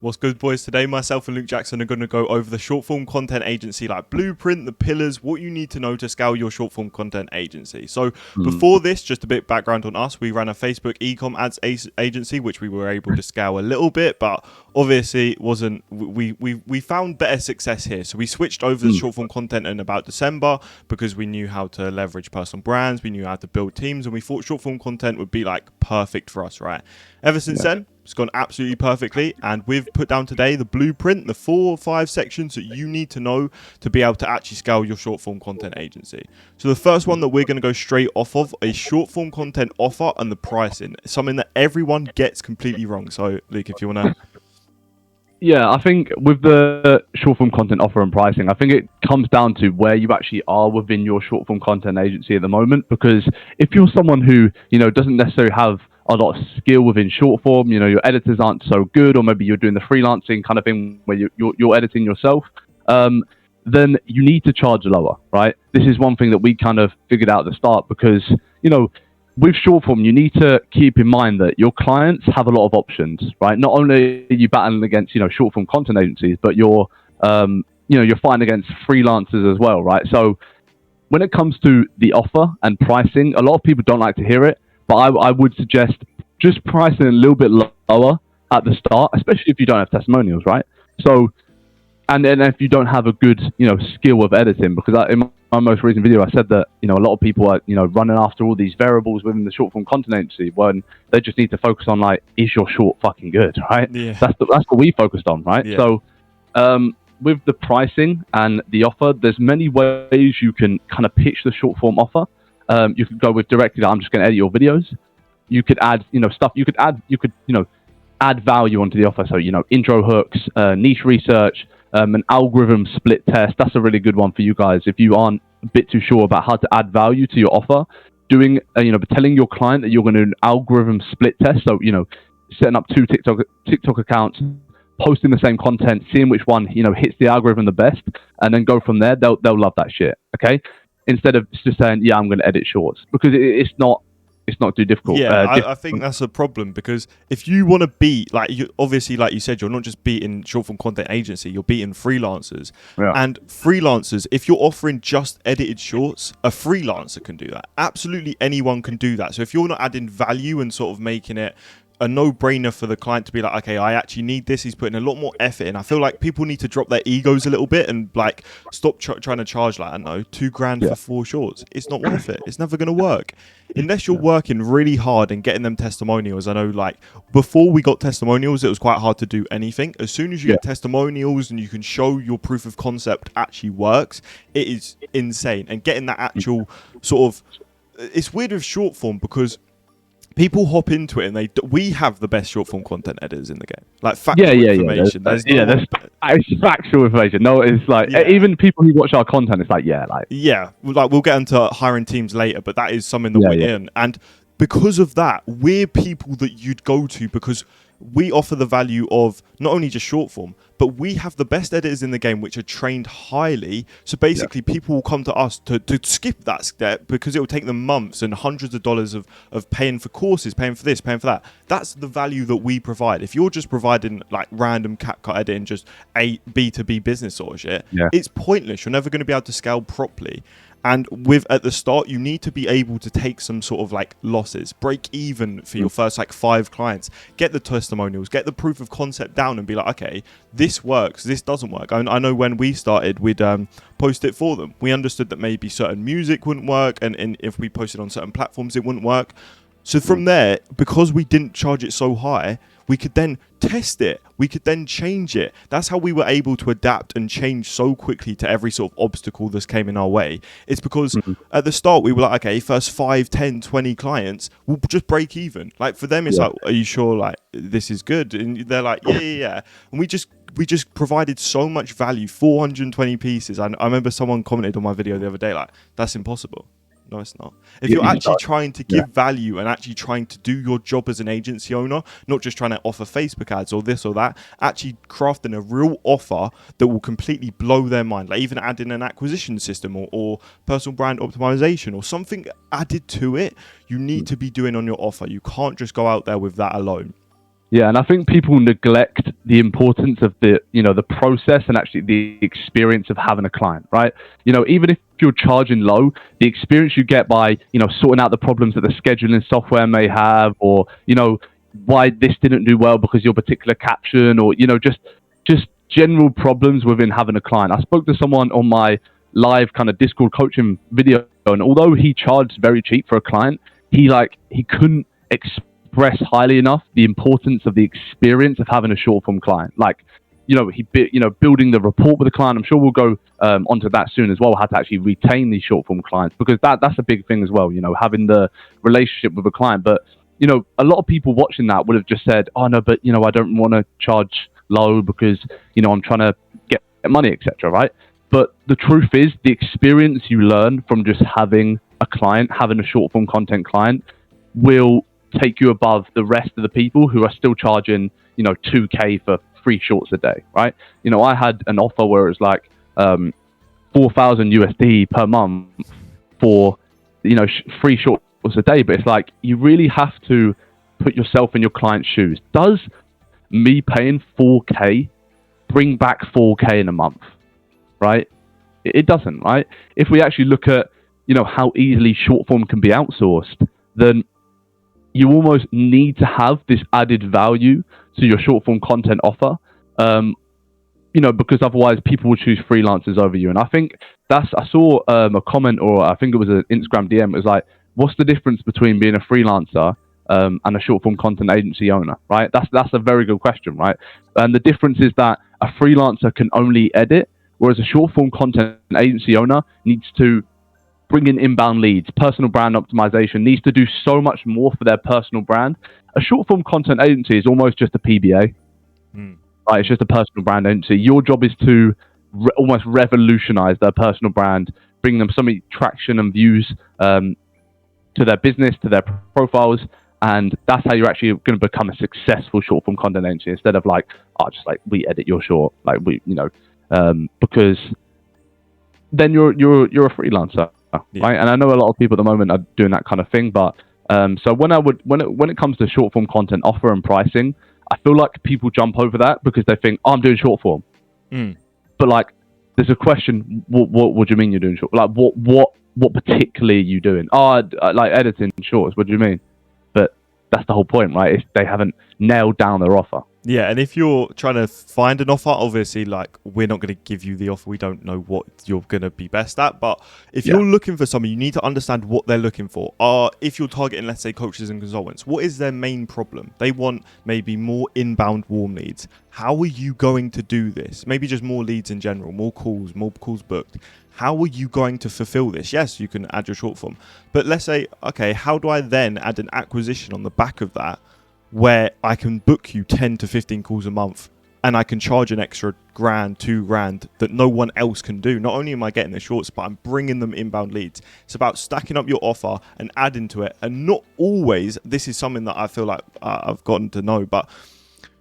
What's good, boys? Today, myself and Luke Jackson are going to go over the short form content agency, like blueprint, the pillars, what you need to know to scale your short form content agency. So, before this, just a bit background on us. We ran a Facebook e-com ads agency, which we were able to scale a little bit, but obviously it wasn't. We found better success here, so we switched over to short form content in about December because we knew how to leverage personal brands, we knew how to build teams, and we thought short form content would be like perfect for us, right? Ever since then, it's gone absolutely perfectly, and we've put down today the blueprint, the 4 or 5 sections that you need to know to be able to actually scale your short form content agency. So the first one that we're going to go straight off of is short form content offer and the pricing. It's something that everyone gets completely wrong. So Luke, if you want to... Yeah, I think with the short form content offer and pricing, I think it comes down to where you actually are within your short form content agency at the moment. Because if you're someone who, doesn't necessarily have a lot of skill within short form, your editors aren't so good, or maybe you're doing the freelancing kind of thing where you're editing yourself, then you need to charge lower, right? This is one thing that we kind of figured out at the start because, with short form, you need to keep in mind that your clients have a lot of options, right? Not only are you battling against, short form content agencies, but you're fighting against freelancers as well, right? So when it comes to the offer and pricing, a lot of people don't like to hear it, but I would suggest just pricing a little bit lower at the start, especially if you don't have testimonials, right? So, and then if you don't have a good, skill of editing, because in my most recent video, I said that, a lot of people are, running after all these variables within the short form content agency when they just need to focus on like, is your short fucking good, right? Yeah. That's what we focused on, right? Yeah. So, with the pricing and the offer, there's many ways you can kind of pitch the short form offer. You could go with directly that I'm just going to edit your videos. You could add, stuff. You could add value onto the offer. So, intro hooks, niche research, an algorithm split test. That's a really good one for you guys. If you aren't a bit too sure about how to add value to your offer, doing, telling your client that you're going to do an algorithm split test. So, setting up 2 TikTok accounts, posting the same content, seeing which one, hits the algorithm the best, and then go from there. They'll love that shit. Okay. Instead of just saying, yeah, I'm going to edit shorts, because it's not too difficult. Yeah, I think that's a problem, because if you want to beat, like, obviously, like you said, you're not just beating short form content agency, you're beating freelancers. Yeah. And freelancers, if you're offering just edited shorts, a freelancer can do that. Absolutely anyone can do that. So if you're not adding value and sort of making it a no-brainer for the client to be like, okay, I actually need this. He's putting a lot more effort in. I feel like people need to drop their egos a little bit and like stop trying to charge, like, I don't know, $2,000 for 4 shorts. It's not worth it. It's never going to work unless you're working really hard and getting them testimonials. I know, like, before we got testimonials, it was quite hard to do anything. As soon as you get testimonials and you can show your proof of concept actually works, it is insane. And getting that actual sort of, it's weird with short form because people hop into it and we have the best short form content editors in the game. Like factual information. There's factual information. No, it's like even people who watch our content, it's like we'll get into hiring teams later, but that is something that we're in. And because of that, we're people that you'd go to because we offer the value of not only just short form, but we have the best editors in the game, which are trained highly. So basically, people will come to us to skip that step because it will take them months and hundreds of dollars of paying for courses, paying for this, paying for that. That's the value that we provide. If you're just providing like random CapCut editing, just a B2B business sort of shit, it's pointless. You're never going to be able to scale properly. And at the start, you need to be able to take some sort of like losses, break even for your first like 5 clients, get the testimonials, get the proof of concept down and be like, okay, this works, this doesn't work. I know when we started, we'd post it for them. We understood that maybe certain music wouldn't work, and if we posted on certain platforms, it wouldn't work. So from there, because we didn't charge it so high, we could then test it. We could then change it. That's how we were able to adapt and change so quickly to every sort of obstacle that came in our way. It's because at the start, we were like, okay, first 5, 10, 20 clients, we'll just break even. Like for them, it's like, are you sure like this is good? And they're like, yeah. And we just provided so much value, 420 pieces. I remember someone commented on my video the other day, like, that's impossible. No, it's not. If you're actually trying to give value and actually trying to do your job as an agency owner, not just trying to offer Facebook ads or this or that, actually crafting a real offer that will completely blow their mind, like even adding an acquisition system or personal brand optimization or something added to it, you need to be doing on your offer. You can't just go out there with that alone. Yeah, and I think people neglect the importance of the process and actually the experience of having a client, right? Even if you're charging low, the experience you get by, sorting out the problems that the scheduling software may have, or, why this didn't do well because your particular caption, or, just general problems within having a client. I spoke to someone on my live kind of Discord coaching video, and although he charged very cheap for a client, he couldn't express highly enough the importance of the experience of having a short form client. Building the rapport with the client. I'm sure we'll go onto that soon as well, how to actually retain these short form clients, because that's a big thing as well, having the relationship with a client. But a lot of people watching that would have just said, oh no, but I don't want to charge low because I'm trying to get money, etc., right? But the truth is, the experience you learn from just having a client, having a short form content client, will take you above the rest of the people who are still charging, $2K for 3 shorts a day, right? I had an offer where it's like 4,000 USD per month for, 3 shorts a day. But it's like, you really have to put yourself in your client's shoes. Does me paying 4K bring back 4K in a month, right? It doesn't, right? If we actually look at, how easily short form can be outsourced, then you almost need to have this added value to your short form content offer, because otherwise people will choose freelancers over you. And I think I saw a comment, or I think it was an Instagram DM. It was like, what's the difference between being a freelancer and a short form content agency owner, right? That's a very good question, right? And the difference is that a freelancer can only edit, whereas a short form content agency owner needs to bring in inbound leads, personal brand optimization, needs to do so much more for their personal brand. A short form content agency is almost just a PBA. Right? It's just a personal brand agency. Your job is to almost revolutionize their personal brand, bring them some traction and views to their business, to their profiles. And that's how you're actually going to become a successful short form content agency, instead of we edit your short, because then you're a freelancer. Yeah. Right, and I know a lot of people at the moment are doing that kind of thing, but so when it comes to short form content offer and pricing, I feel like people jump over that because they think, oh, I'm doing short form. But there's a question: what do you mean you're doing short? What particularly are you doing? Oh, like editing shorts. What do you mean? But that's the whole point, right? They haven't nailed down their offer. Yeah, and if you're trying to find an offer, obviously, we're not going to give you the offer. We don't know what you're going to be best at. But if you're looking for something, you need to understand what they're looking for. If you're targeting, let's say, coaches and consultants, what is their main problem? They want maybe more inbound warm leads. How are you going to do this? Maybe just more leads in general, more calls booked. How are you going to fulfill this? Yes, you can add your short form. But let's say, okay, how do I then add an acquisition on the back of that, where I can book you 10 to 15 calls a month and I can charge an extra $1,000, $2,000 that no one else can do? Not only am I getting the shorts, but I'm bringing them inbound leads. It's about stacking up your offer and adding to it. And not always, this is something that I feel like I've gotten to know, but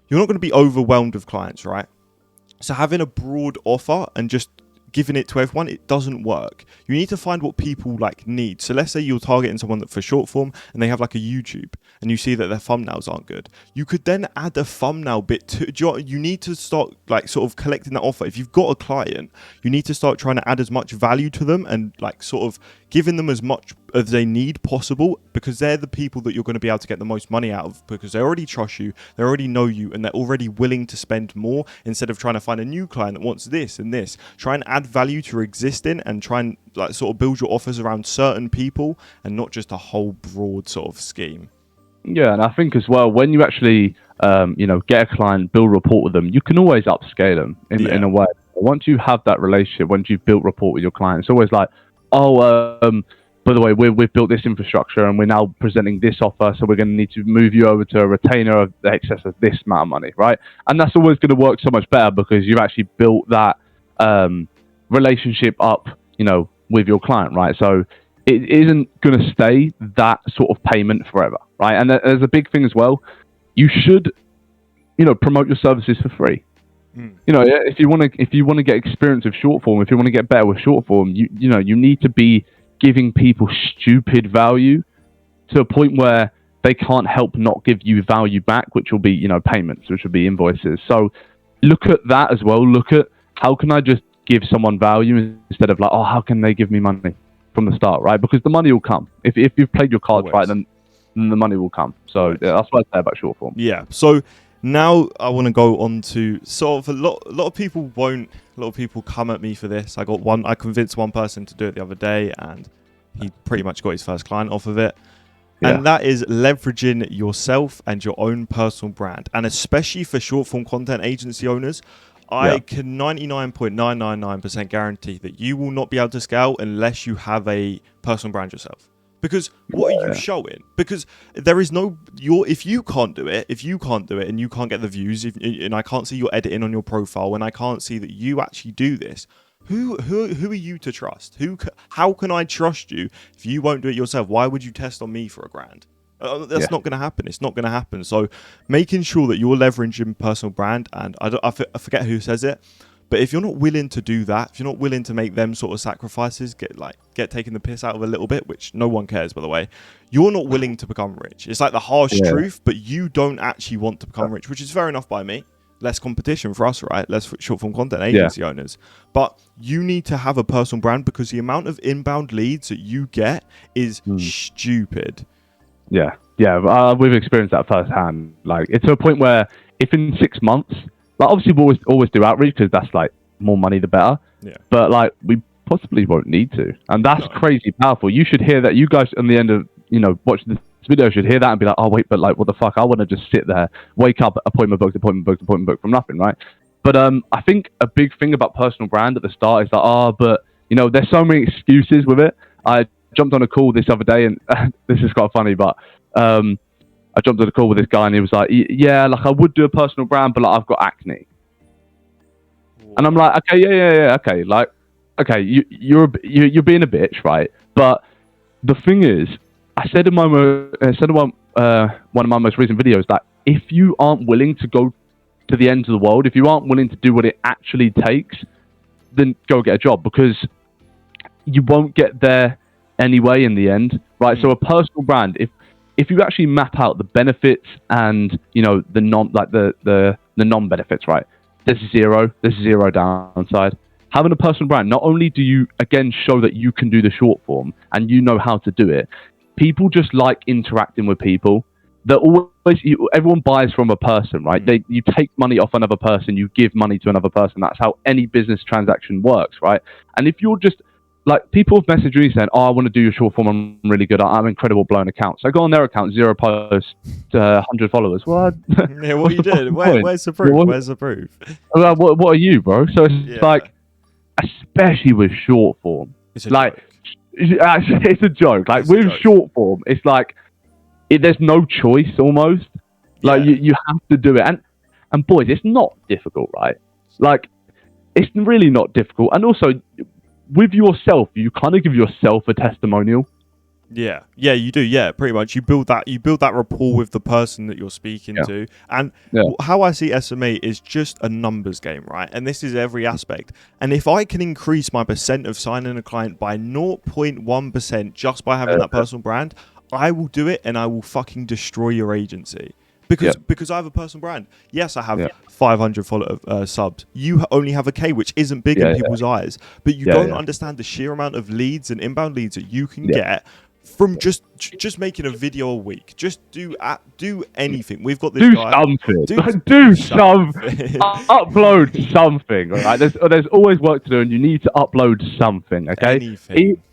you're not going to be overwhelmed with clients, right? So having a broad offer and just giving it to everyone, it doesn't work. You need to find what people need. So let's say you're targeting someone that for short form and they have a YouTube and you see that their thumbnails aren't good. You could then add a thumbnail bit to. You need to start sort of collecting that offer. If you've got a client, you need to start trying to add as much value to them and sort of giving them as much as they need possible, because they're the people that you're going to be able to get the most money out of, because they already trust you, they already know you, and they're already willing to spend more, instead of trying to find a new client that wants this and this. Try and add value to your existing and try and sort of build your offers around certain people and not just a whole broad sort of scheme. Yeah, and I think as well, when you actually get a client, build rapport with them, you can always upscale them in a way. Once you have that relationship, once you've built rapport with your client, it's always like, by the way, we've built this infrastructure and we're now presenting this offer, so we're going to need to move you over to a retainer of the excess of this amount of money, right? And that's always going to work so much better because you've actually built that relationship up, with your client, right? So it isn't going to stay that sort of payment forever, right? And there's a big thing as well. You should, promote your services for free. If you want to get experience with short form, if you want to get better with short form, you need to be giving people stupid value to a point where they can't help not give you value back, which will be, you know, payments, which will be invoices. So look at that as well. Look at how can I just give someone value instead of like, oh, how can they give me money from the start, right? Because the money will come. If you've played your cards right, then the money will come. So yeah, that's what I say about short form. Yeah. So now I want to go on to sort of a lot of people come at me for this. I convinced one person to do it the other day, and he pretty much got his first client off of it. Yeah. And that is leveraging yourself and your own personal brand. And especially for short form content agency owners, I can 99.999% guarantee that you will not be able to scale unless you have a personal brand yourself. Because what are you showing? Because there is no if you can't do it and you can't get the views, and I can't see your editing on your profile, and I can't see that you actually do this, who are you to trust? How can I trust you if you won't do it yourself? Why would you test on me for $1,000? That's not going to happen. It's not going to happen. So making sure that you're leveraging personal brand, and I forget who says it, but if you're not willing to do that, if you're not willing to make them sort of sacrifices, get taken the piss out of a little bit, which no one cares, by the way, you're not willing to become rich. It's like the harsh truth, but you don't actually want to become rich, which is fair enough by me. Less competition for us, right? Less short form content agency owners. But you need to have a personal brand, because the amount of inbound leads that you get is stupid. Yeah. We've experienced that firsthand. Like, it's to a point where if in 6 months, like, obviously we always do outreach because that's like more money the better. Yeah. But like, we possibly won't need to, and that's crazy powerful. You should hear that. You guys, on the end of watch this video, should hear that and be like, oh wait, but like, what the fuck? I want to just sit there, wake up, appointment booked from nothing, right? But I think a big thing about personal brand at the start is that but there's so many excuses with it. I jumped on a call this other day, and this is quite funny, but I jumped on a call with this guy, and he was like, yeah, like I would do a personal brand, but like I've got acne. And I'm like, okay, yeah, okay, like, okay, you're being a bitch, right? But the thing is, I said in one of my most recent videos that if you aren't willing to go to the ends of the world, if you aren't willing to do what it actually takes, then go get a job, because you won't get there anyway in the end, right? So a personal brand, if you actually map out the benefits and the non benefits, right? There's zero downside. Having a personal brand, not only do you again show that you can do the short form and you know how to do it, people just like interacting with people. Everyone buys from a person, right? You take money off another person, you give money to another person. That's how any business transaction works, right? And if you're just like, people have messaged me saying, oh, I want to do your short form, I'm really good, I'm incredible blowing accounts. So I go on their account, 0 posts, 100 followers. What? Yeah, what you did? Where's the proof? Where's the proof? What are you, bro? So it's like, especially with short form, it's a joke. It's a joke. Like, with short form, it's like, there's no choice almost. Like, you have to do it. And boys, it's not difficult, right? Like, it's really not difficult. And also, with yourself, you kind of give yourself a testimonial. Yeah, you do. Yeah, pretty much. You build that rapport with the person that you're speaking to. And how I see SMA is just a numbers game, right? And this is every aspect. And if I can increase my percent of signing a client by 0.1% just by having that personal brand, I will do it, and I will fucking destroy your agency. Because I have a personal brand. Yes, I have 500 subs. You only have a K, which isn't big in people's eyes. But you don't understand the sheer amount of leads and inbound leads that you can get from just making a video a week. Just do anything. We've got this guy. Do something. Upload something. Right? There's always work to do, and you need to upload something. Okay. Anything.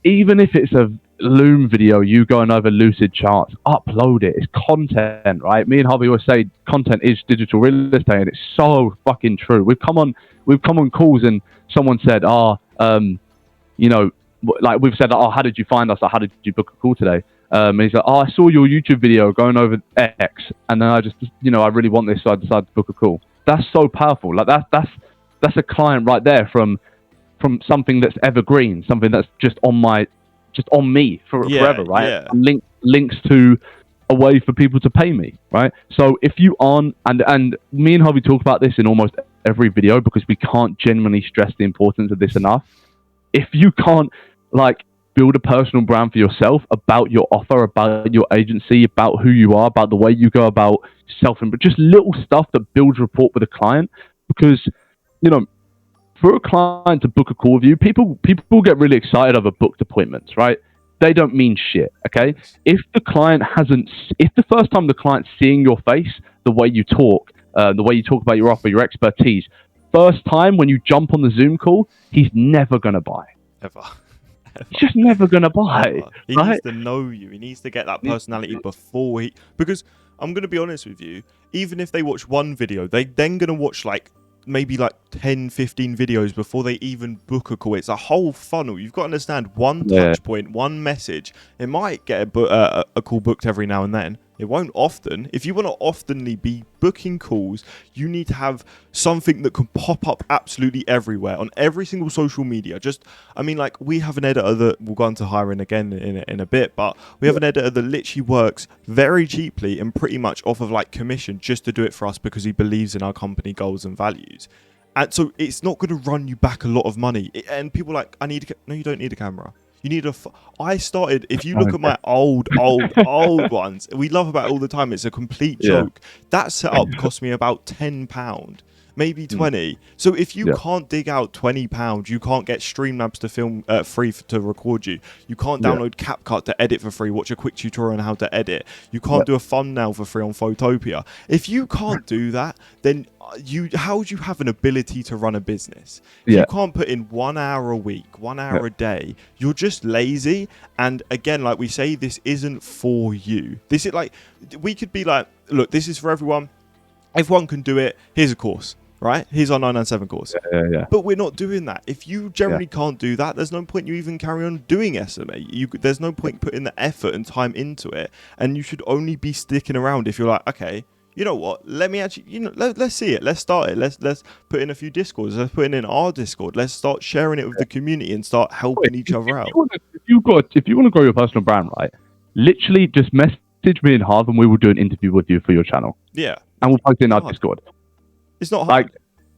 Even if it's a Loom video, you going over lucid charts, upload it. It's content, right? Me and Harvey always say content is digital real estate, and it's so fucking true. We've come on calls, and someone said, like, we've said, how did you find us? Or how did you book a call today? And he's like, I saw your YouTube video going over X, and then I just, I really want this, so I decided to book a call. That's so powerful. Like, that's a client right there from something that's evergreen, something that's just on me forever, right? Yeah. And links to a way for people to pay me, right? So if you aren't, and me and Harvey talk about this in almost every video, because we can't genuinely stress the importance of this enough. If you can't, like, build a personal brand for yourself about your offer, about your agency, about who you are, about the way you go about self, but just little stuff that builds rapport with a client. Because, you know, for a client to book a call with you, people get really excited over booked appointments, right? They don't mean shit, okay? If the first time the client's seeing your face, the way you talk about your offer, your expertise, first time when you jump on the Zoom call, he's never going to buy. Ever. He's just never going to buy. He needs to know you. He needs to get that personality before because I'm going to be honest with you, even if they watch one video, they then going to watch maybe 10, 15 videos before they even book a call. It's a whole funnel. You've got to understand one touch point, one message. It might get a call booked every now and then. It won't often. If you want to oftenly be booking calls, you need to have something that can pop up absolutely everywhere on every single social media. We have an editor that we'll go on to hiring again in a bit, but we have an editor that literally works very cheaply and pretty much off of commission just to do it for us because he believes in our company goals and values. And so it's not going to run you back a lot of money. And people are like, no, you don't need a camera. You need I started, if you look at my old ones, we laugh about it all the time. It's a complete joke. That setup cost me about £10, maybe 20. So if you can't dig out £20, you can't get Streamlabs to film free to record you. You can't download CapCut to edit for free, watch a quick tutorial on how to edit. You can't do a thumbnail for free on Photopia. If you can't do that, then how would you have an ability to run a business? If you can't put in 1 hour a week, 1 hour a day, you're just lazy. And again, like we say, this isn't for you. This is we could be like, look, this is for everyone. Everyone can do it. Here's a course, right? Here's our 997 course. But we're not doing that. If you generally can't do that, there's no point you even carry on doing SMA. There's no point putting the effort and time into it. And you should only be sticking around if you're like, okay, you know what? Let me actually, let's see it. Let's start it. Let's put in a few Discords. Let's put it in our Discord. Let's start sharing it with the community and start helping each other out. If you want to grow your personal brand, right? Literally just message me in Harv and we will do an interview with you for your channel. Yeah. And we'll post it in our Discord. It's not hard.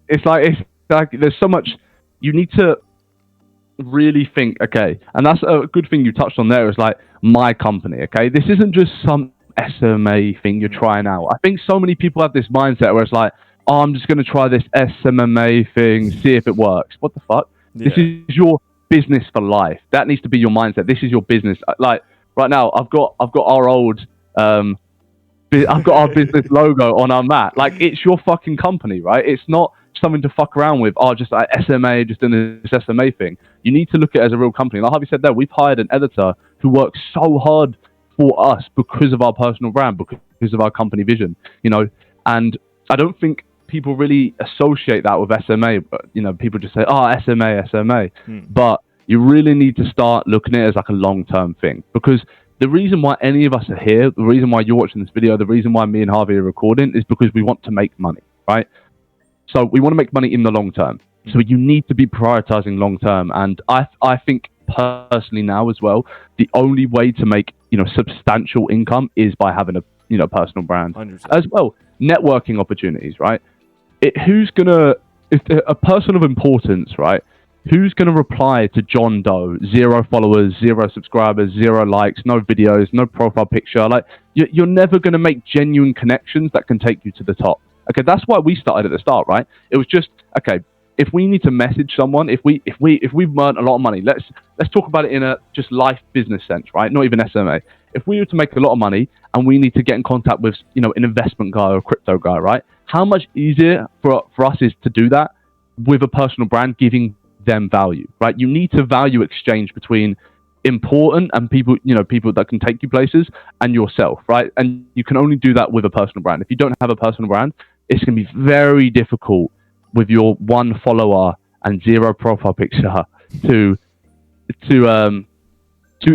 It's like there's so much you need to really think. Okay, and that's a good thing you touched on there. Is my company. Okay, this isn't just some SMA thing you're trying out. I think so many people have this mindset where it's like, oh, I'm just going to try this SMMA thing, see if it works. What the fuck? Yeah. This is your business for life. That needs to be your mindset. This is your business. Like right now, I've got our old, I've got our business logo on our mat. It's your fucking company, right? It's not something to fuck around with. Oh, just SMA, just doing this SMA thing. You need to look at it as a real company. Like Harvey said there, we've hired an editor who works so hard for us because of our personal brand, because of our company vision, and I don't think people really associate that with SMA. People just say, oh, SMA. But you really need to start looking at it as a long-term thing, because the reason why any of us are here, the reason why you're watching this video, the reason why me and Harvey are recording is because we want to make money, right? So we want to make money in the long term. So you need to be prioritizing long term. And I think personally now as well, the only way to make, substantial income is by having a, personal brand 100%. As well. Networking opportunities, right? If a person of importance, right? Who's going to reply to John Doe? 0 followers, 0 subscribers, 0 likes, no videos, no profile picture. You're never going to make genuine connections that can take you to the top. Okay, that's why we started at the start, right? It was just, okay, if we need to message someone, if we've earned a lot of money, let's talk about it in a just life business sense, right? Not even SMA. If we were to make a lot of money and we need to get in contact with, an investment guy or a crypto guy, right? How much easier for us is to do that with a personal brand, giving them value, right? You need to value exchange between important and people that can take you places and yourself, right? And you can only do that with a personal brand. If you don't have a personal brand, it's going to be very difficult with your 1 follower and 0 profile picture to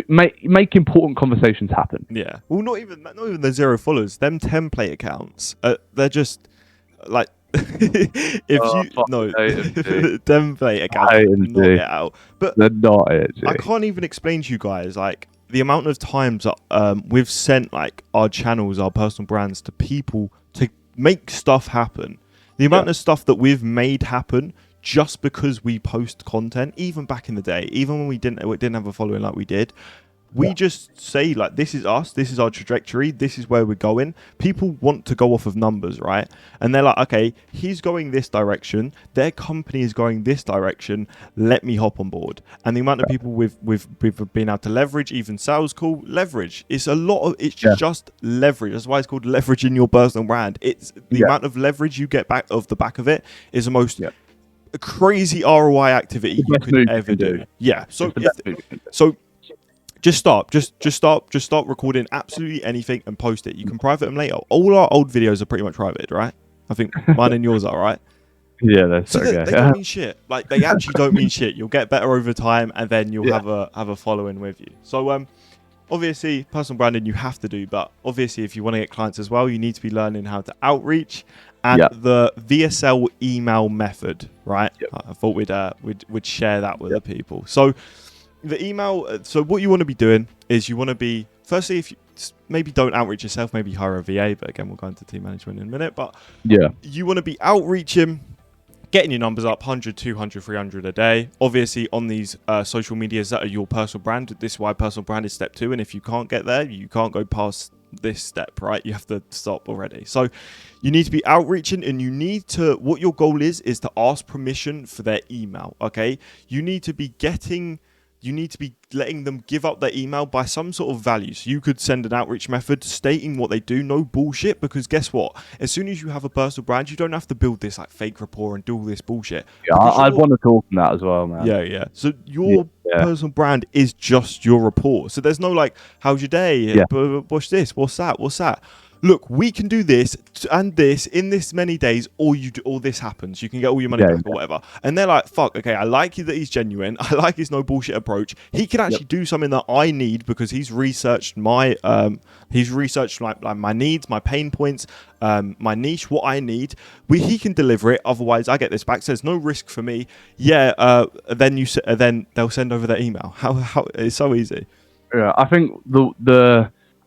make important conversations happen. Yeah. Well, not even the 0 followers. Them template accounts, they're just template accounts not get out. But they're not it. I can't even explain to you guys the amount of times we've sent our channels, our personal brands to people to make stuff happen. The amount of stuff that we've made happen, just because we post content, even back in the day, even when we didn't have a following like we did. We just say, like, this is us, this is our trajectory, this is where we're going. People want to go off of numbers, right? And they're like, okay, he's going this direction, their company is going this direction, let me hop on board. And the amount of people we've been able to leverage, even sales call, leverage. It's a lot of, it's just leverage. That's why it's called leveraging your personal brand. It's the amount of leverage you get back of the back of it is the most crazy ROI activity you could ever do. Yeah. So just start recording absolutely anything and post it. You can private them later. All our old videos are pretty much private, right? I think mine and yours are, right? Yeah, that's okay. They don't mean shit. Like, they actually don't mean shit. You'll get better over time, and then you'll have a following with you. So obviously personal branding you have to do, but obviously if you want to get clients as well, you need to be learning how to outreach and the VSL email method, right? I thought we'd share that with the people. So the email, so what you want to be doing is you want to be, firstly, if you maybe don't outreach yourself, maybe hire a VA, but again, we'll go into team management in a minute, but you want to be outreaching, getting your numbers up 100, 200, 300 a day. Obviously on these social medias that are your personal brand, this is why personal brand is step 2. And if you can't get there, you can't go past this step, right? You have to stop already. So you need to be outreaching, and you need to, what your goal is to ask permission for their email. Okay. You need to be letting them give up their email by some sort of value. So you could send an outreach method stating what they do, no bullshit, because guess what? As soon as you have a personal brand, you don't have to build this like fake rapport and do all this bullshit. Yeah, I'd want to talk on that as well, man. Yeah. So your personal brand is just your rapport. So there's no like, how's your day? What's this? What's that? Look, we can do this and this in this many days, or this happens. You can get all your money back or whatever. And they're like, fuck, okay, I like you that he's genuine. I like his no bullshit approach. He can actually do something that I need because he's researched my like my needs, my pain points, my niche, what I need. He can deliver it. Otherwise, I get this back. So there's no risk for me. Then they'll send over their email. How it's so easy. Yeah, I think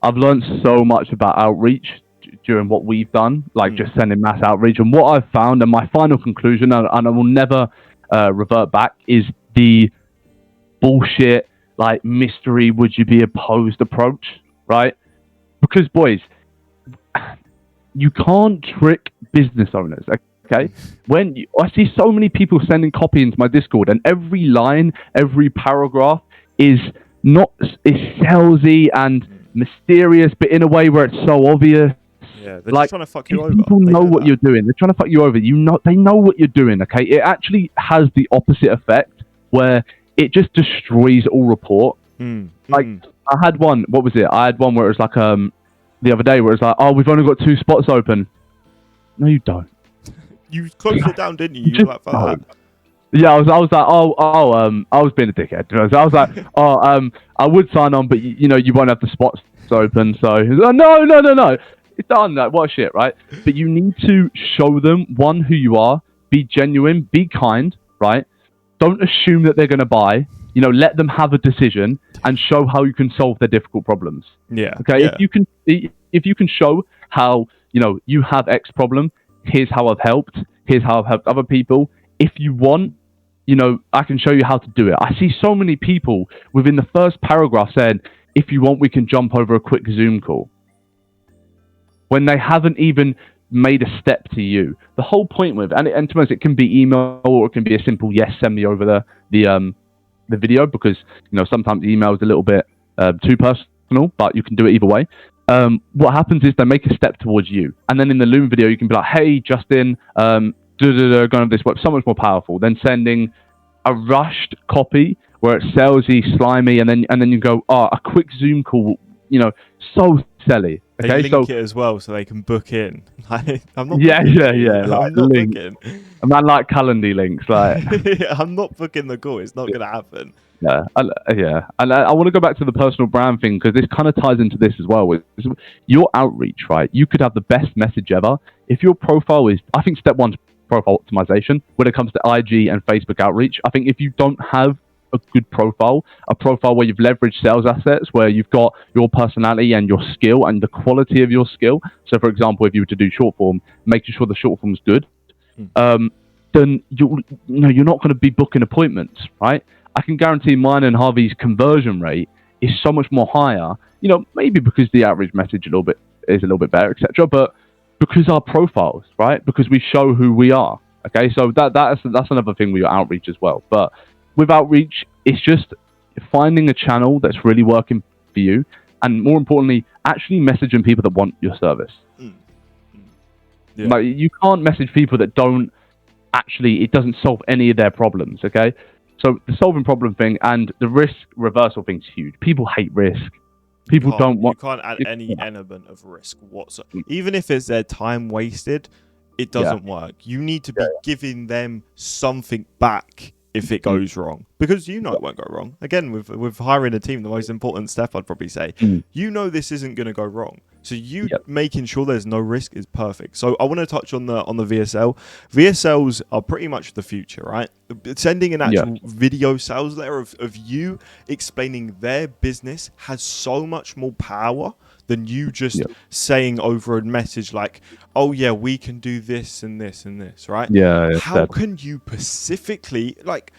I've learned so much about outreach during what we've done, like just sending mass outreach. And what I've found, and my final conclusion, and I will never revert back, is the bullshit, like mystery, would you be opposed approach, right? Because, boys, you can't trick business owners, okay? I see so many people sending copy into my Discord, and every line, every paragraph is salesy and mysterious, but in a way where it's so obvious. Yeah, they're just trying to fuck you over. People know what you're doing. They're trying to fuck you over. They know what you're doing. Okay, it actually has the opposite effect where it just destroys all rapport. I had one. What was it? I had one where it was like the other day where it's like, oh, we've only got 2 spots open. No, you don't. You closed it down, didn't you? You were like, fuck that. Yeah, I was like, I was being a dickhead. So I was like, I would sign on, but you won't have the spots open. So he was like, no, it's done. Like, what shit, right? But you need to show them, one, who you are, be genuine, be kind, right? Don't assume that they're going to buy. Let them have a decision and show how you can solve their difficult problems. Yeah. Okay. Yeah. If you can show how you have X problem, here's how I've helped. Here's how I've helped other people. If you want, I can show you how to do it. I see so many people within the first paragraph saying, if you want, we can jump over a quick Zoom call. When they haven't even made a step to you. The whole point with, and to be honest, it can be email or it can be a simple yes, send me over the video, because, sometimes email is a little bit too personal, but you can do it either way. What happens is they make a step towards you. And then in the Loom video, you can be like, hey, Justin, going over this web, so much more powerful than sending a rushed copy where it's salesy, slimy, and then you go, a quick Zoom call, so silly. Okay, they link it as well so they can book in. I'm not. Yeah. Like, I'm not booking. A man like Calendly links, like. I'm not booking the call. It's not going to happen. Yeah, and I want to go back to the personal brand thing, because this kind of ties into this as well. With your outreach, right? You could have the best message ever. If your profile is, I think step 1 is profile optimization when it comes to IG and Facebook outreach. I think if you don't have a good profile, a profile where you've leveraged sales assets, where you've got your personality and your skill and the quality of your skill. So, for example, if you were to do short form, making sure the short form is good. then you're not going to be booking appointments, right? I can guarantee mine and Harvey's conversion rate is so much more higher. Maybe because the average message is a little bit better, etc. But because our profiles, right? Because we show who we are. Okay, so that's another thing with your outreach as well. But with outreach, it's just finding a channel that's really working for you, and more importantly, actually messaging people that want your service. Yeah. Like, you can't message people that don't actually, it doesn't solve any of their problems, okay? So the solving problem thing and the risk reversal thing's huge. People hate risk. People don't want... You can't add any element of risk whatsoever. Even if it's their time wasted, it doesn't work. You need to be giving them something back if it goes wrong, because it won't go wrong. Again, with hiring a team, the most important step I'd probably say, this isn't going to go wrong. So making sure there's no risk is perfect. So I want to touch on the VSL. VSLs are pretty much the future, right? Sending an actual video sales letter of you explaining their business has so much more power than you just saying over a message like, oh yeah, we can do this and this and this, right? How can you specifically, like,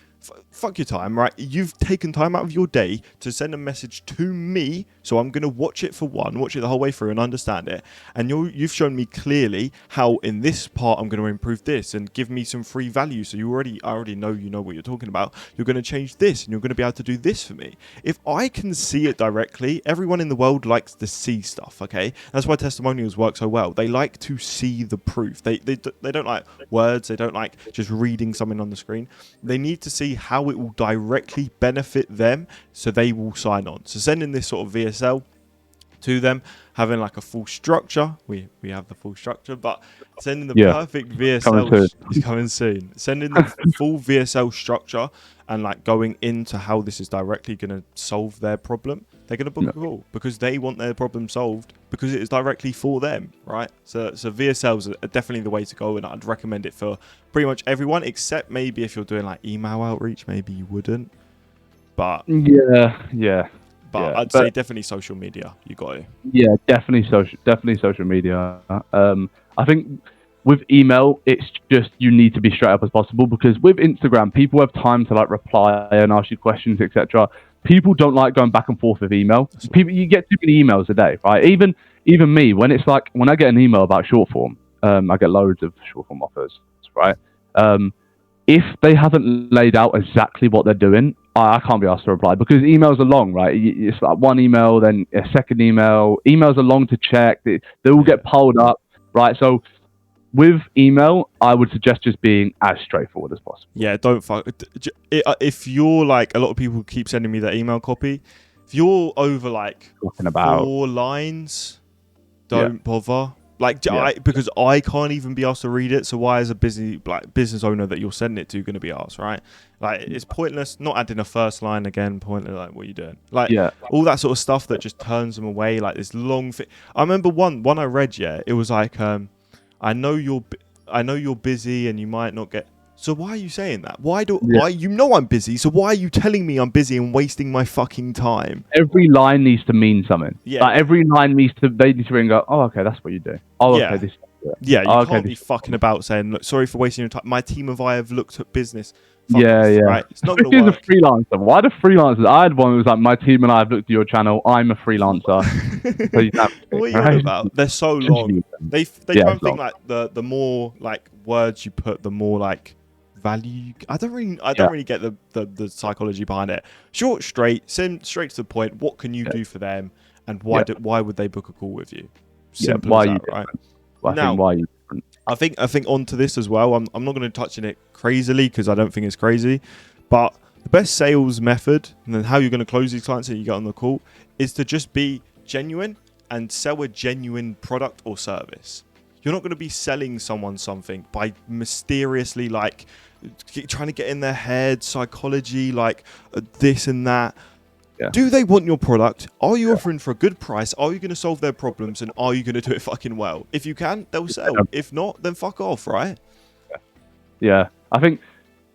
fuck your time, right? You've taken time out of your day to send a message to me, so I'm going to watch it the whole way through and understand it. And you've shown me clearly how in this part I'm going to improve this and give me some free value. So I already know what you're talking about. You're going to change this and you're going to be able to do this for me. If I can see it directly, everyone in the world likes to see stuff, okay? That's why testimonials work so well. They like to see the proof. They don't like words. They don't like just reading something on the screen. They need to see how it will directly benefit them, so they will sign on. So sending this sort of VSL to them, having like a full structure, we have the full structure, but sending the perfect VSL is coming soon. Sending the full VSL structure and like going into how this is directly going to solve their problem, they're going to book a call because they want their problem solved because it is directly for them, right? So VSLs are definitely the way to go, and I'd recommend it for pretty much everyone, except maybe if you're doing like email outreach, maybe you wouldn't. But I'd say definitely social media. You got it. Yeah, definitely social media. I think with email, it's just you need to be straight up as possible, because with Instagram, people have time to like reply and ask you questions, etc. People don't like going back and forth with email. You get too many emails a day, right? Even me, when I get an email about short form, I get loads of short form offers, right? If they haven't laid out exactly what they're doing, I can't be asked to reply, because emails are long, right? It's like one email, then a second email. Emails are long to check. They all get piled up, right? So with email, I would suggest just being as straightforward as possible. Yeah, don't fuck. If you're like, a lot of people keep sending me their email copy. If you're over like 4 lines, don't bother. Like, because I can't even be asked to read it. So why is a business owner that you're sending it to going to be asked, right? Like, it's pointless. Not adding a first line again. Pointless. Like, what are you doing? Like, all that sort of stuff that just turns them away. Like this long thing. I remember one I read. It was like, I know you're busy and you might not get. So why are you saying that? Why I'm busy? So why are you telling me I'm busy and wasting my fucking time? Every line needs to mean something. Yeah. Like every line they need to ring up. Oh, okay, that's what you do. Oh, okay, this. Yeah, you can't be fucking about saying, look, sorry for wasting your time. My team of I have looked at business. Right? It's not going to work. He's a freelancer. Why do freelancers? I had one who was like, my team and I have looked at your channel. I'm a freelancer. What are you on about? They're so long. They try and think like the more like words you put, the more like value. I don't really get the psychology behind it. Short, straight, send straight to the point. What can you do for them, and why would they book a call with you? Simple as that, right? Why are you different? I think onto this as well. I'm not going to touch on it crazily because I don't think it's crazy, but the best sales method and then how you're going to close these clients that you get on the call is to just be genuine and sell a genuine product or service. You're not going to be selling someone something by mysteriously like trying to get in their head, psychology, like this and that. Yeah. Do they want your product? Are you offering for a good price? Are you going to solve their problems? And are you going to do it fucking well? If you can, they'll sell. If not, then fuck off, right? Yeah. I think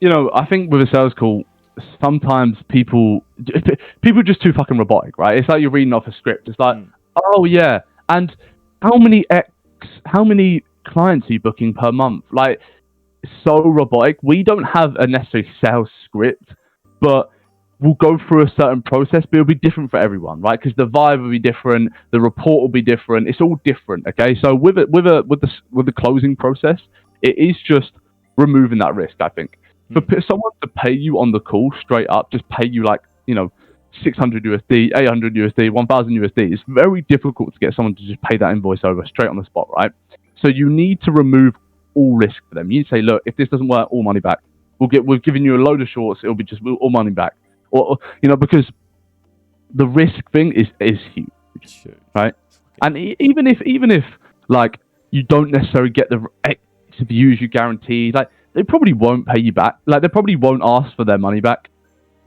with a sales call, sometimes people are just too fucking robotic, right? It's like you're reading off a script. It's like, oh yeah. And how many clients are you booking per month? Like, so robotic. We don't have a necessary sales script, but we'll go through a certain process, but it'll be different for everyone, right? Because the vibe will be different, the report will be different. It's all different, okay? So with the closing process, it is just removing that risk. I think for someone to pay you on the call straight up, just pay you like 600 USD, 800 USD, 1000 USD. It's very difficult to get someone to just pay that invoice over straight on the spot, right? So you need to remove all risk for them. You say, look, if this doesn't work, all money back. We've given you a load of shorts. It'll be just all money back. Or because the risk thing is huge, right? And even if like you don't necessarily get the X views you guarantee, like they probably won't pay you back. Like they probably won't ask for their money back.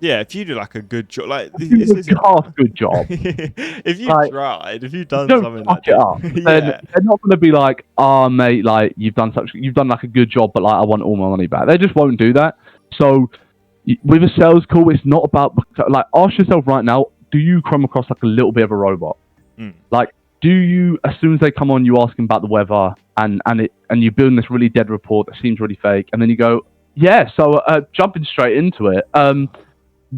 Yeah, if you do like a good job, like half good job. If you tried, if you've done don't something fuck like it up, then they're not going to be like, oh mate, like you've done like a good job, but like I want all my money back. They just won't do that. So with a sales call, it's not about like ask yourself right now: do you come across like a little bit of a robot? Like, do you as soon as they come on, you ask them about the weather and you build this really dead report that seems really fake, and then you go, yeah, so jumping straight into it.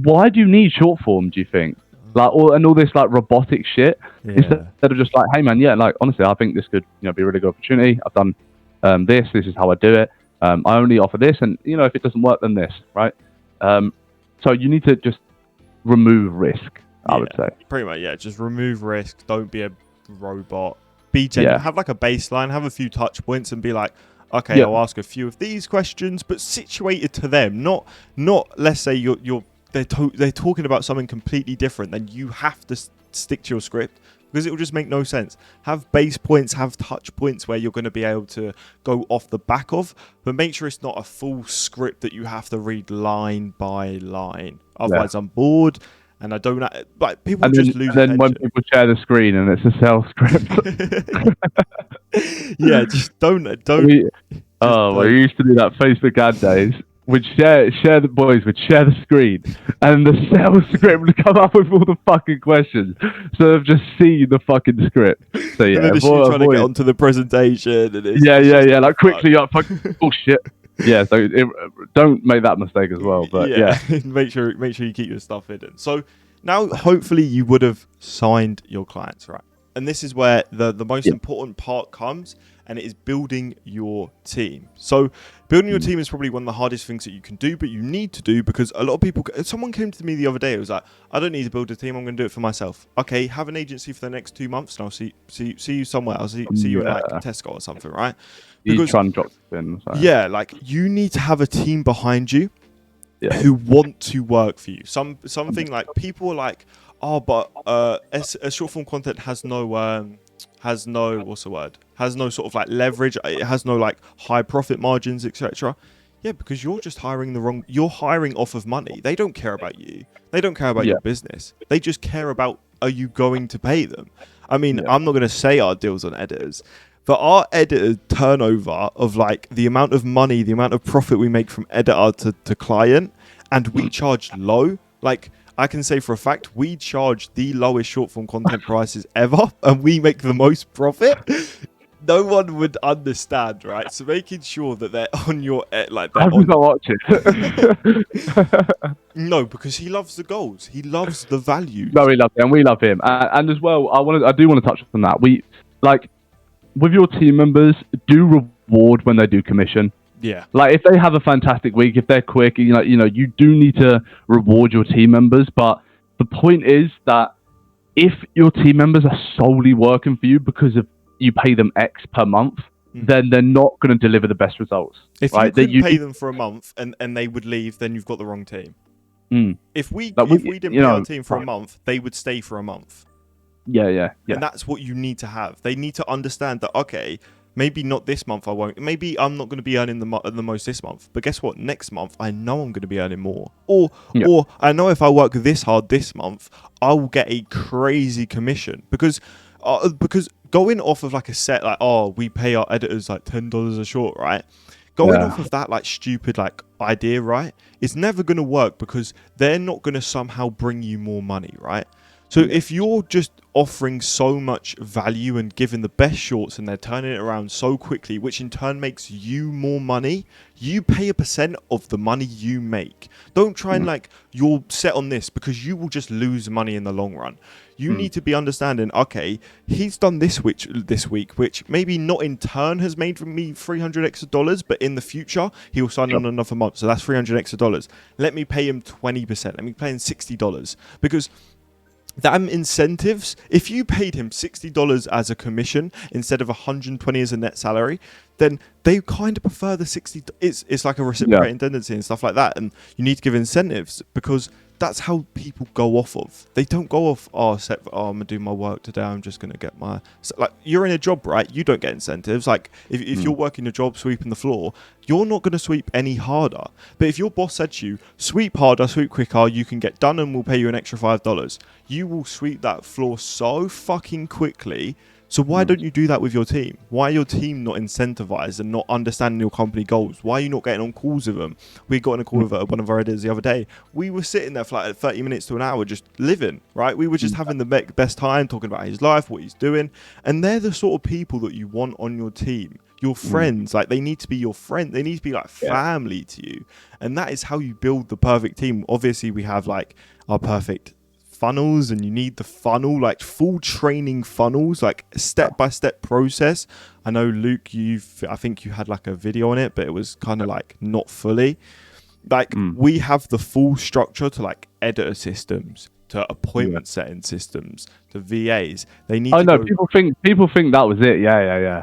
Why do you need short form, do you think? Like all this like robotic shit instead of just like, hey man, yeah, like honestly, I think this could be a really good opportunity. I've done this is how I do it. I only offer this, and if it doesn't work, then this, right? So you need to just remove risk, I would say. Pretty much, yeah. Just remove risk. Don't be a robot. Be genuine. Have like a baseline. Have a few touch points, and be like, okay, I'll ask a few of these questions, but situated to them. Not. Let's say they're talking about something completely different. Then you have to stick to your script, because it will just make no sense. Have base points, have touch points where you're going to be able to go off the back of, but make sure it's not a full script that you have to read line by line. Otherwise, I'm bored, and I don't like people and just then, lose and then attention. when people share the screen and it's a sales script. Yeah, just don't. We used to do that Facebook ad days. We'd share the boys would share the screen, and the sales script would come up with all the fucking questions. So they've just seen the fucking script. So yeah, and then it's you trying to get onto the presentation. And like quickly up. Oh shit. Yeah, so don't make that mistake as well. But yeah. make sure you keep your stuff hidden. So now, hopefully, you would have signed your clients, right? And this is where the most important part comes, and it is building your team. So building your team is probably one of the hardest things that you can do, but you need to do, because a lot of people, someone came to me the other day, it was like, I don't need to build a team, I'm going to do it for myself. Okay, have an agency for the next 2 months, and I'll see you somewhere. I'll see you at like Tesco or something, right? Because, try and drop in, so. Yeah, like you need to have a team behind you who want to work for you. Something like people are like, oh, but a short form content has no what's the word? Has no sort of like leverage. It has no like high profit margins, etc. Yeah, because you're just hiring you're hiring off of money. They don't care about you. They don't care about your business. They just care about, are you going to pay them? I mean, I'm not going to say our deals on editors, but our editor turnover of like the amount of money, the amount of profit we make from editor to client, and we charge low. Like, I can say for a fact, we charge the lowest short form content prices ever, and we make the most profit. No one would understand, right? So making sure that they're on your like. I was not watching. No, because he loves the goals. He loves the value. No, we love him, and we love him. And as well, I do want to touch on that. We like with your team members, do reward when they do commission. Yeah. Like if they have a fantastic week, if they're quick, you do need to reward your team members. But the point is that if your team members are solely working for you because of you pay them X per month, then they're not going to deliver the best results. If you couldn't pay them for a month and they would leave, then you've got the wrong team. If we didn't pay our team for a month, they would stay for a month. Yeah. And that's what you need to have. They need to understand that, okay, maybe not this month I won't. Maybe I'm not going to be earning the most this month. But guess what? Next month, I know I'm going to be earning more. Or I know if I work this hard this month, I will get a crazy commission. Because going off of like a set, like, oh, we pay our editors like $10 a short, right? Going off of that like stupid like idea, right? It's never going to work, because they're not going to somehow bring you more money, right? So if you're just offering so much value and giving the best shorts and they're turning it around so quickly, which in turn makes you more money, you pay a percent of the money you make. Don't try and like, you're set on this, because you will just lose money in the long run. You need to be understanding, okay, he's done this week, which maybe not in turn has made me $300 extra, but in the future, he'll sign on another month. So that's $300 extra. Let me pay him 20%. Let me pay him $60, because them incentives, if you paid him $60 as a commission instead of 120 as a net salary, then they kind of prefer the 60. It's like a reciprocating tendency and stuff like that. And you need to give incentives, because that's how people go off of. They don't go off, I'm going to do my work today, I'm just going to get my... So, like, you're in a job, right? You don't get incentives. Like, if you're working a job sweeping the floor, you're not going to sweep any harder. But if your boss said to you, sweep harder, sweep quicker, you can get done and we'll pay you an extra $5, you will sweep that floor so fucking quickly. So why don't you do that with your team? Why are your team not incentivized and not understanding your company goals? Why are you not getting on calls with them? We got on a call with one of our editors the other day. We were sitting there for like 30 minutes to an hour just living, right? We were just having the best time, talking about his life, what he's doing. And they're the sort of people that you want on your team. Your friends, like, they need to be your friend. They need to be like family to you. And that is how you build the perfect team. Obviously, we have like our perfect funnels, and you need the funnel, like full training funnels, like step-by-step process. I know, Luke, I think you had like a video on it, but it was kind of like not fully. Like we have the full structure to like editor systems, to appointment setting systems, to VAs. They need. People think that was it. Yeah.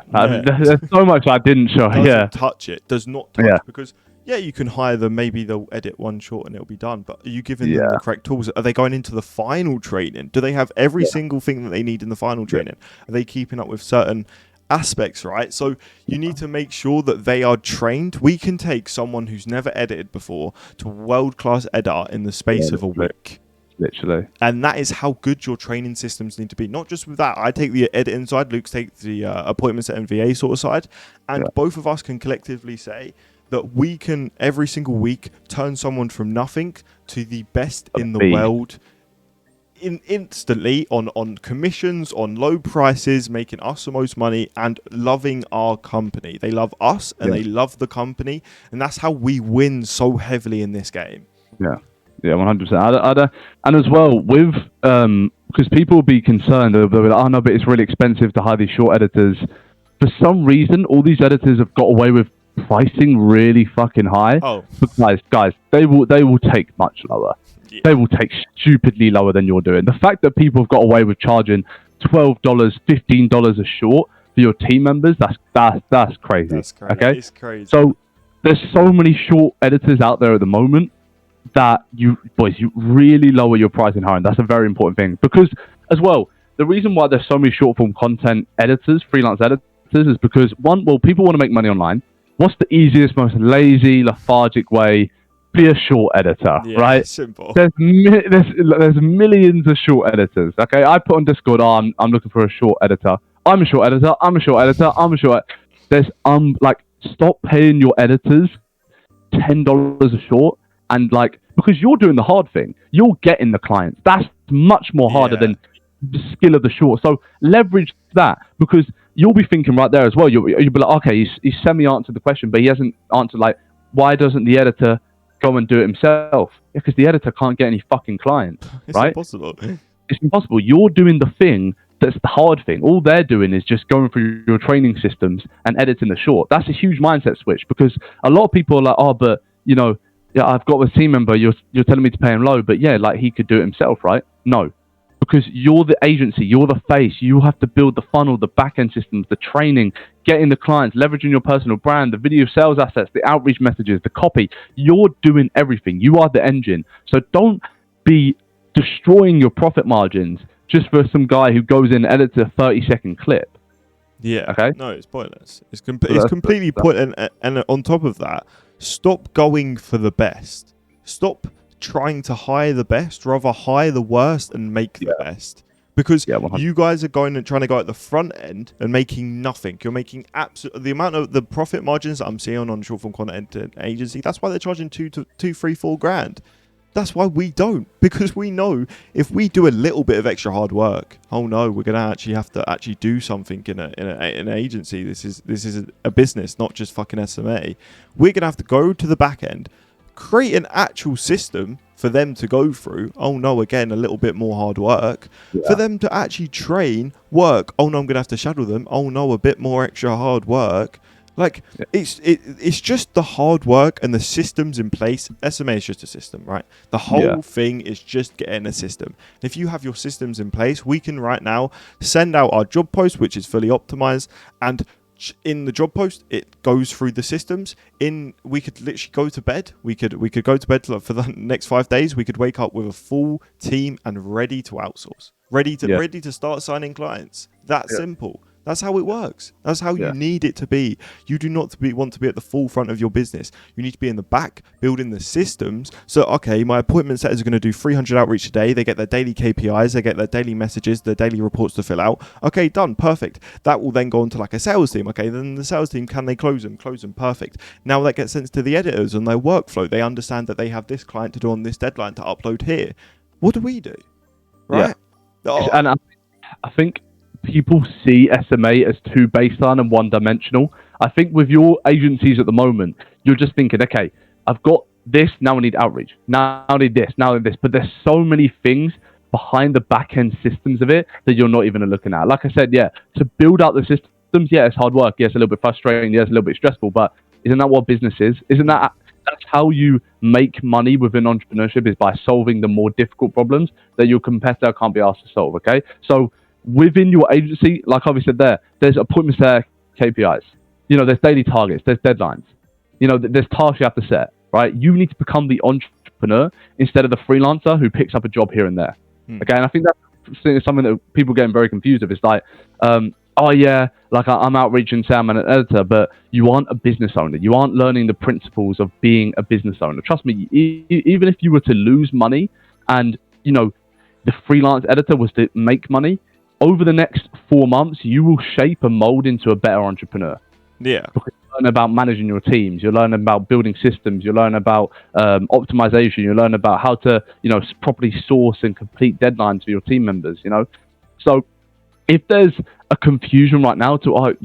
There's so much I didn't show. Touch it. Does not touch because. Yeah, you can hire them. Maybe they'll edit one short and it'll be done. But are you giving them the correct tools? Are they going into the final training? Do they have every single thing that they need in the final training? Are they keeping up with certain aspects, right? So you need to make sure that they are trained. We can take someone who's never edited before to world-class editor in the space of a week. Literally. And that is how good your training systems need to be. Not just with that. I take the editing side. Luke takes the appointment set and VA sort of side. And both of us can collectively say that we can every single week turn someone from nothing to the best in the world instantly on commissions, on low prices, making us the most money and loving our company. They love us and they love the company, and that's how we win so heavily in this game. Yeah, 100%. And as well with because people will be concerned, they'll be like, oh no, but it's really expensive to hire these short editors. For some reason, all these editors have got away with pricing really fucking high. But guys, they will take much lower. They will take stupidly lower than you're doing. The fact that people have got away with charging $12, $15 a short for your team members, that's crazy. That's crazy. Okay, it's crazy. So there's so many short editors out there at the moment that you really lower your price in hiring. That's a very important thing, because as well, the reason why there's so many short form content editors, freelance editors, is because people want to make money online. What's the easiest, most lazy, lethargic way? Be a short editor, right? Simple. There's millions of short editors. Okay, I put on Discord, I'm looking for a short editor. I'm a short editor. There's stop paying your editors $10 a short, and because you're doing the hard thing, you're getting the clients. That's much more harder than the skill of the short. So leverage that, because you'll be thinking right there as well. You'll be like, okay, he's semi-answered the question, but he hasn't answered, why doesn't the editor go and do it himself? Because the editor can't get any fucking clients, right? Impossible. It's impossible. You're doing the thing that's the hard thing. All they're doing is just going through your training systems and editing the short. That's a huge mindset switch, because a lot of people are like, oh, but, I've got a team member, you're telling me to pay him low, but he could do it himself, right? No. Because you're the agency, you're the face, you have to build the funnel, the back-end systems, the training, getting the clients, leveraging your personal brand, the video sales assets, the outreach messages, the copy. You're doing everything. You are the engine. So don't be destroying your profit margins just for some guy who goes in and edits a 30-second clip. Yeah. Okay? No, it's pointless. It's completely pointless. And on top of that, stop going for the best. Stop trying to hire the best, rather hire the worst and make the best, because you guys are trying to go at the front end and making nothing. You're making the amount of the profit margins that I'm seeing on short form content agency. That's why they're charging $2, $3, $4 grand. That's why we don't, because we know if we do a little bit of extra hard work, oh no, we're gonna actually have to actually do something in an agency. This is a business, not just fucking SMA. We're gonna have to go to the back end, create an actual system for them to go through. Oh no, again, a little bit more hard work for them to actually train, work. Oh no, I'm gonna have to shadow them. Oh no, a bit more extra hard work. Like, it's just the hard work and the systems in place. SMA is just a system, right? The whole thing is just getting a system. If you have your systems in place, we can right now send out our job post, which is fully optimized, and in the job post it goes through the systems. We could literally go to bed. We could go to bed for the next 5 days. We could wake up with a full team and ready to outsource, ready to start signing clients. That's simple. That's how it works. That's how you need it to be. You do not want to be at the forefront of your business. You need to be in the back, building the systems. So, okay, my appointment setters are going to do 300 outreach a day. They get their daily KPIs. They get their daily messages, their daily reports to fill out. Okay, done. Perfect. That will then go on to like a sales team. Okay, then the sales team, can they close them? Close them. Perfect. Now that gets sent to the editors and their workflow. They understand that they have this client to do on this deadline to upload here. What do we do? Right? Yeah. Oh. And I think people see SMA as too baseline and one-dimensional. I think with your agencies at the moment, you're just thinking, okay, I've got this, now I need outreach. Now I need this, now I need this. But there's so many things behind the back-end systems of it that you're not even looking at. Like I said, to build out the systems, it's hard work. It's a little bit frustrating. It's a little bit stressful. But isn't that what business is? That's how you make money within entrepreneurship, is by solving the more difficult problems that your competitor can't be asked to solve, okay? So within your agency, like Harvey said there's appointments there, KPIs. There's daily targets, there's deadlines. There's tasks you have to set, right? You need to become the entrepreneur instead of the freelancer who picks up a job here and there. Okay, and I think that's something that people getting very confused with. It's like, I'm outreaching, say I'm an editor, but you aren't a business owner. You aren't learning the principles of being a business owner. Trust me, even if you were to lose money and, the freelance editor was to make money, over the next 4 months, you will shape and mold into a better entrepreneur. Yeah. Because you learn about managing your teams. You learn about building systems. You learn about optimization. You learn about how to, properly source and complete deadlines for your team members, So if there's a confusion right now to,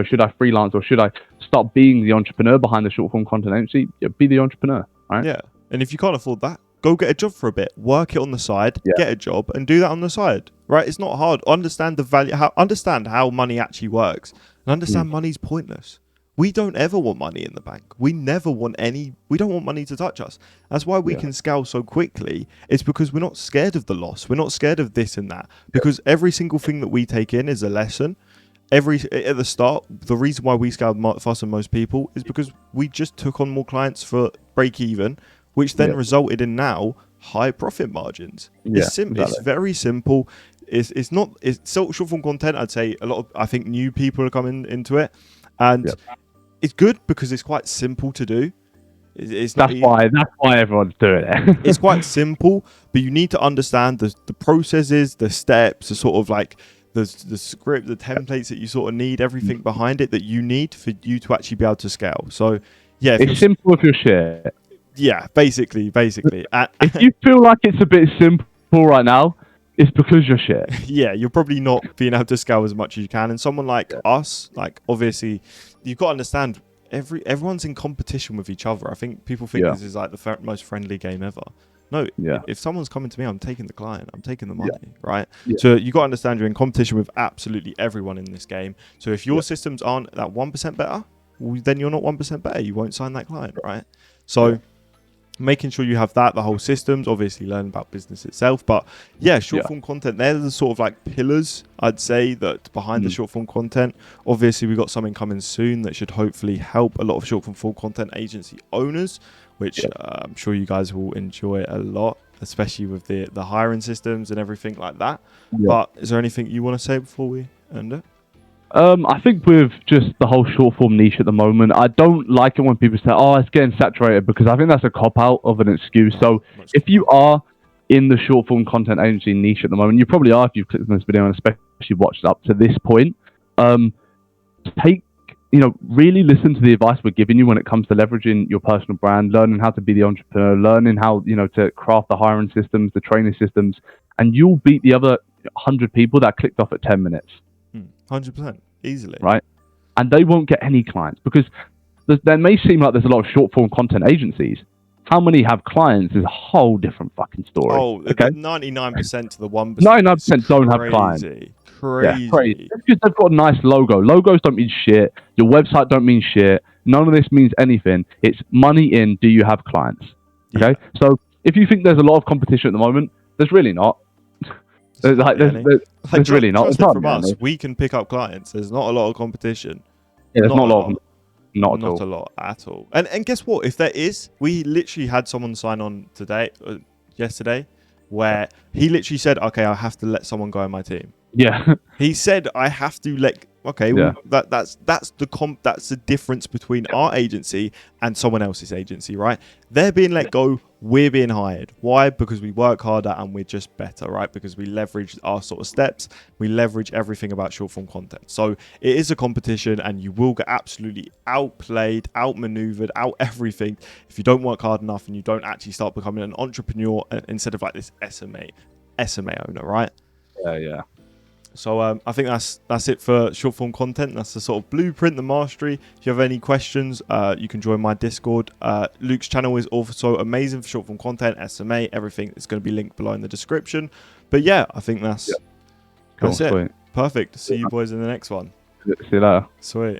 should I freelance or should I start being the entrepreneur behind the short form content agency? Be the entrepreneur, right? Yeah. And if you can't afford that, go get a job for a bit, work it on the side, get a job and do that on the side, right? It's not hard. Understand the value, understand how money actually works, and understand money's pointless. We don't ever want money in the bank. We never want we don't want money to touch us. That's why we can scale so quickly. It's because we're not scared of the loss. We're not scared of this and that, because every single thing that we take in is a lesson. At the start, the reason why we scaled faster than most people is because we just took on more clients for break even, which then resulted in now high profit margins. It's simple. Exactly. It's very simple. It's short form content. I'd say I think new people are coming into it, and it's good because it's quite simple to do. That's why everyone's doing it. It's quite simple, but you need to understand the processes, the steps, the sort of like the script, the templates that you sort of need, everything behind it that you need for you to actually be able to scale. So it's simple if you're shit. Yeah, basically. If you feel like it's a bit simple right now, it's because you're shit. Yeah, you're probably not being able to scale as much as you can. And someone like us, like obviously, you've got to understand everyone's in competition with each other. I think people think this is like the most friendly game ever. No, if someone's coming to me, I'm taking the client, I'm taking the money, right? So you got to understand you're in competition with absolutely everyone in this game. So if your systems aren't that 1% better, well, then you're not 1% better. You won't sign that client, right? So making sure you have the whole systems, obviously learn about business itself, but short form content, they're the sort of like pillars, I'd say, that behind the short form content. Obviously we've got something coming soon that should hopefully help a lot of short form content agency owners, which I'm sure you guys will enjoy a lot, especially with the hiring systems and everything like that. But is there anything you want to say before we end it? I think with just the whole short form niche at the moment, I don't like it when people say, it's getting saturated, because I think that's a cop-out of an excuse. So if you are in the short form content agency niche at the moment, you probably are if you've clicked on this video and especially watched up to this point, take really listen to the advice we're giving you when it comes to leveraging your personal brand, learning how to be the entrepreneur, learning how, to craft the hiring systems, the training systems, and you'll beat the other 100 people that clicked off at 10 minutes. 100%. Easily. Right? And they won't get any clients because there may seem like there's a lot of short form content agencies. How many have clients is a whole different fucking story. Oh, okay? 99% to the 1%. 99% don't have clients. Crazy. Yeah, crazy. It's because they've got a nice logo. Logos don't mean shit. Your website don't mean shit. None of this means anything. It's money in. Do you have clients? Okay. Yeah. So if you think there's a lot of competition at the moment, there's really not. There's really not. Trust it from us. We can pick up clients. There's not a lot of competition. Yeah, there's not a lot. Not a lot at all. And guess what? If there is, we literally had someone sign on yesterday, where he literally said, "Okay, I have to let someone go in my team." Yeah. He said, "I have to let." Okay, well, that's the difference between our agency and someone else's agency, right? They're being let go, we're being hired. Why? Because we work harder and we're just better, right? Because we leverage our sort of steps, we leverage everything about short form content. So it is a competition, and you will get absolutely outplayed, outmaneuvered, out everything if you don't work hard enough and you don't actually start becoming an entrepreneur instead of like this SMA owner, right? Yeah. So I think that's it for short form content. That's the sort of blueprint, the mastery. If you have any questions, you can join my Discord. Luke's channel is also amazing for short form content, SMA, everything. It's going to be linked below in the description. But yeah, I think that's it. Perfect. See you boys in the next one. See you later. Sweet.